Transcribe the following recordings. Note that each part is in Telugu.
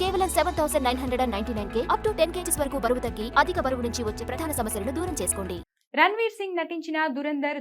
కేవలం 7,999 అప్ టు 10 kgs వరకు బరువు తగ్గి అధిక బరువు నుంచి వచ్చే ప్రధాన సమస్యలను దూరం చేసుకోండి. రణ్వీర్ సింగ్ నటించిన దురందర్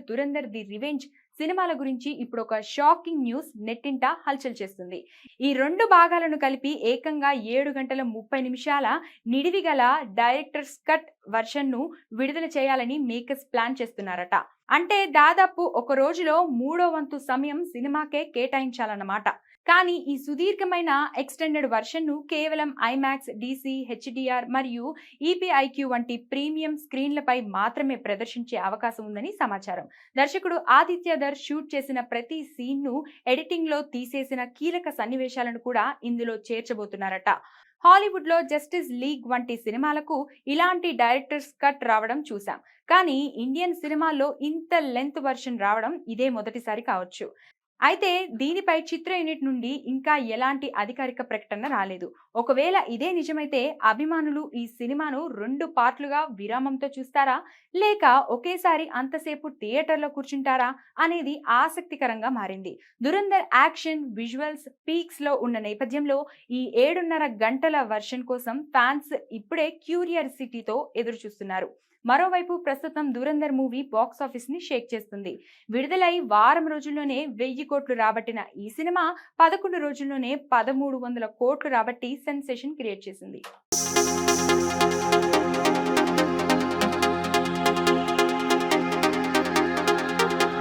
ది రివెంజ్ సినిమాల గురించి ఇప్పుడు ఒక షాకింగ్ న్యూస్ నెట్టింట హల్చల్ చేస్తుంది. ఈ 2 భాగాలను కలిపి ఏకంగా 7 గంటల 30 నిమిషాల నిడివి గల డైరెక్టర్స్ కట్ వర్షన్ ను విడుదల చేయాలని మేకర్స్ ప్లాన్ చేస్తున్నారట. అంటే దాదాపు ఒక రోజులో 3వ వంతు సమయం సినిమాకే కేటాయించాలన్నమాట. కానీ ఈ సుదీర్ఘమైన ఎక్స్టెండెడ్ వర్షన్ ను కేవలం ఐమాక్స్, DC, HDR మరియు EPIQ వంటి ప్రీమియం స్క్రీన్లపై మాత్రమే ప్రదర్శించే అవకాశం ఉందని సమాచారం. దర్శకుడు ఆదిత్య ధర్ షూట్ చేసిన ప్రతి సీన్ ను ఎడిటింగ్ లో తీసేసిన కీలక సన్నివేశాలను కూడా ఇందులో చేర్చబోతున్నారట. హాలీవుడ్ లో జస్టిస్ లీగ్ వంటి సినిమాలకు ఇలాంటి డైరెక్టర్స్ కట్ రావడం చూసాం. కానీ ఇండియన్ సినిమాల్లో ఇంత లెంత్ వర్షన్ రావడం ఇదే మొదటిసారి కావచ్చు. అయితే దీనిపై చిత్ర యూనిట్ నుండి ఇంకా ఎలాంటి అధికారిక ప్రకటన రాలేదు. ఒకవేళ ఇదే నిజమైతే అభిమానులు ఈ సినిమాను 2 పార్ట్లుగా విరామంతో చూస్తారా, లేక ఒకేసారి అంతసేపు థియేటర్లో కూర్చుంటారా అనేది ఆసక్తికరంగా మారింది. దురందర్ యాక్షన్ విజువల్స్ పీక్స్ లో ఉన్న నేపథ్యంలో ఈ 7.5 గంటల వర్షన్ కోసం ఫ్యాన్స్ ఇప్పుడే క్యూరియాసిటీతో ఎదురు చూస్తున్నారు. మరోవైపు ప్రస్తుతం దురందర్ మూవీ బాక్స్ ఆఫీస్ ని షేక్ చేస్తుంది. విడుదలై వారం రోజుల్లోనే 1000 కోట్లు రాబట్టిన ఈ సినిమా 11 రోజుల్లోనే 1300 కోట్లు రాబట్టి సెన్సేషన్ క్రియేట్ చేసింది.